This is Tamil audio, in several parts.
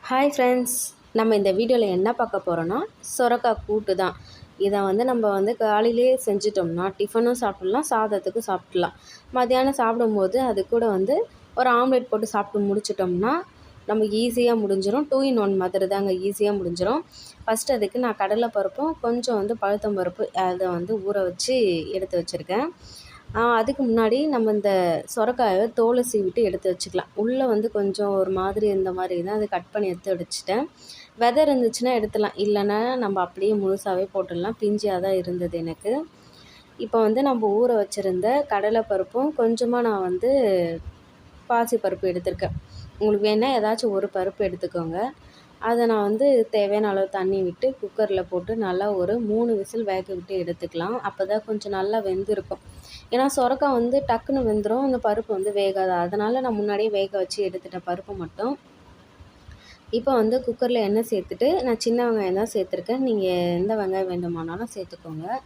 ஹாய் ஃப்ரெண்ட்ஸ், நம்ம இந்த வீடியோவில் என்ன பார்க்க போகிறோன்னா சொரக்காய் கூட்டு தான். இதை நம்ம காலையிலே செஞ்சிட்டோம்னா டிஃபனும் சாப்பிட்லாம், சாதத்துக்கு சாப்பிட்லாம். மத்தியானம் சாப்பிடும்போது அது கூட ஒரு ஆம்லேட் போட்டு சாப்பிட்டு முடிச்சிட்டோம்னா நமக்கு ஈஸியாக முடிஞ்சிடும். 2 in 1 மாதிரி தாங்க, ஈஸியாக முடிஞ்சிடும். ஃபஸ்ட்டு அதுக்கு நான் கடலைப்பருப்பும் கொஞ்சம் பழுத்தம்பருப்பு அதை ஊற வச்சு எடுத்து வச்சுருக்கேன். அதுக்கு முன்னாடி நம்ம இந்த சொரக்காயை தோலை சீவிட்டு எடுத்து வச்சுக்கலாம். உள்ளே கொஞ்சம் ஒரு மாதிரி இந்த மாதிரி தான் அதை கட் பண்ணி எடுத்து வச்சுட்டேன். விதை இருந்துச்சுன்னா எடுத்துடலாம், இல்லைன்னா நம்ம அப்படியே முழுசாகவே போட்டுடலாம். பிஞ்சியாக தான் இருந்தது எனக்கு. இப்போ நம்ம ஊற வச்சுருந்த கடலைப்பருப்பும் கொஞ்சமாக நான் பாசிப்பருப்பு எடுத்திருக்கேன். உங்களுக்கு வேணால் ஏதாச்சும் ஒரு பருப்பு எடுத்துக்கோங்க. அதை நான் தேவையான அளவு தண்ணி விட்டு குக்கரில் போட்டு நல்லா ஒரு 3 விசில் வேக விட்டு எடுத்துக்கலாம். அப்போ தான் கொஞ்சம் நல்லா வெந்திருக்கும். ஏன்னா சொரக்காய் டக்குன்னு வெந்துடும், அந்த பருப்பு வேகாது. அதனால் நான் முன்னாடியே வேக வச்சு எடுத்துட்டேன் பருப்பு மட்டும். இப்போ குக்கரில் எண்ணெய் சேர்த்துட்டு நான் சின்ன வெங்காயம் தான் சேர்த்துருக்கேன். நீங்கள் எந்த வெங்காயம் வேண்டுமானாலும் சேர்த்துக்கோங்க.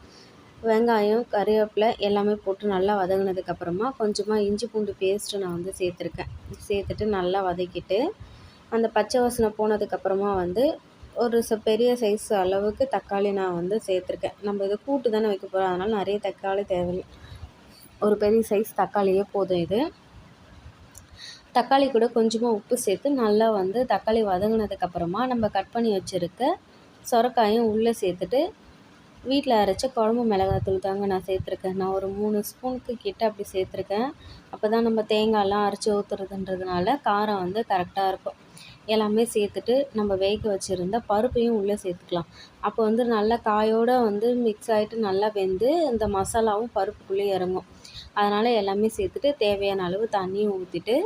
வெங்காயம், கறிவேப்பிலை எல்லாமே போட்டு நல்லா வதங்கினதுக்கப்புறமா கொஞ்சமாக இஞ்சி பூண்டு பேஸ்ட்டு நான் சேர்த்துருக்கேன். சேர்த்துட்டு நல்லா வதக்கிட்டு அந்த பச்சை வாசனை போனதுக்கப்புறமா ஒரு பெரிய சைஸ் அளவுக்கு தக்காளி நான் சேர்த்துருக்கேன். நம்ம இது கூட்டு தானே வைக்க போகிறோம், அதனால் நிறைய தக்காளி தேவையில்லை. ஒரு பெரிய சைஸ் தக்காளியே போதும். இது தக்காளி கூட கொஞ்சமாக உப்பு சேர்த்து நல்லா தக்காளி வதங்கினதுக்கப்புறமா நம்ம கட் பண்ணி வச்சுருக்க சொரக்காயும் உள்ளே சேர்த்துட்டு வீட்டில் அரைச்ச குழம்பு மிளகாத்தூள் தாங்க நான் சேர்த்துருக்கேன். நான் ஒரு 3 ஸ்பூனுக்கு கிட்ட அப்படி சேர்த்துருக்கேன். அப்போ தான் நம்ம தேங்காயெலாம் அரைச்சி ஊற்றுறதுன்றதுனால காரம் கரெக்டாக இருக்கும். எல்லாமே சேர்த்துட்டு நம்ம வேக வச்சுருந்த பருப்பையும் உள்ளே சேர்த்துக்கலாம். அப்போ நல்லா காயோடு மிக்ஸ் ஆகிட்டு நல்லா வெந்து இந்த மசாலாவும் பருப்புக்குள்ளே இறங்கும். அதனால் எல்லாமே சேர்த்துட்டு தேவையான அளவு தண்ணியும் ஊற்றிட்டு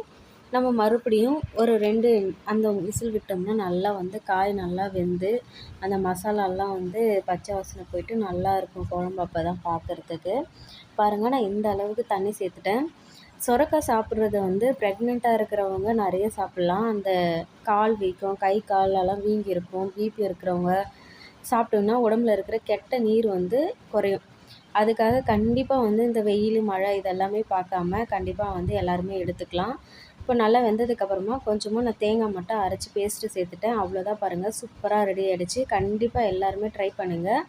நம்ம மறுபடியும் ஒரு 2 அந்த விசில் விட்டோம்னா நல்லா காய் நல்லா வெந்து அந்த மசாலாலாம் பச்சை வாசனை போயிட்டு நல்லாயிருக்கும் குழம்பு. அப்போ தான் பார்க்குறதுக்கு பாருங்கள், நான் இந்த அளவுக்கு தண்ணி சேர்த்துட்டேன். சொரக்காய் சாப்பிட்றது ப்ரெக்னெண்ட்டாக இருக்கிறவங்க நிறைய சாப்பிட்லாம். அந்த கால் வீக்கம், கை காலெல்லாம் வீங்கியிருக்கும், பிபி இருக்கிறவங்க சாப்பிட்டோம்னா உடம்புல இருக்கிற கெட்ட நீர் குறையும். அதுக்காக கண்டிப்பாக இந்த வெயில், மழை இதெல்லாமே பார்க்காம கண்டிப்பாக எல்லாருமே எடுத்துக்கலாம். இப்போ நல்லா வெந்ததுக்கப்புறமா கொஞ்சமாக நான் தேங்காய் மட்டும் அரைச்சி பேஸ்ட்டு சேர்த்துட்டேன். அவ்வளோதான் பாருங்கள், சூப்பராக ரெடி ஆகிடுச்சு. கண்டிப்பாக எல்லாருமே ட்ரை பண்ணுங்கள்,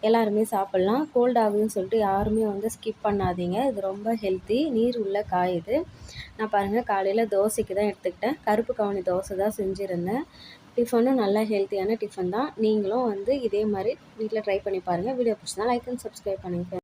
எல்லாருமே சாப்பிட்லாம். கோல்ட் ஆகுதுன்னு சொல்லிட்டு யாருமே ஸ்கிப் பண்ணாதீங்க. இது ரொம்ப ஹெல்த்தி, நீர் உள்ள காய் இது. நான் பாருங்கள் காலையில் தோசைக்கு தான் எடுத்துக்கிட்டேன். கருப்பு கவுனி தோசை தான் செஞ்சுருந்தேன். டிஃபனும் நல்லா ஹெல்த்தியான டிஃபன் தான். நீங்களும் இதே மாதிரி வீட்டில் ட்ரை பண்ணி பாருங்கள். வீடியோ பிடிச்சிருந்தா லைக் அண்ட் சப்ஸ்கிரைப் பண்ணுங்கள்.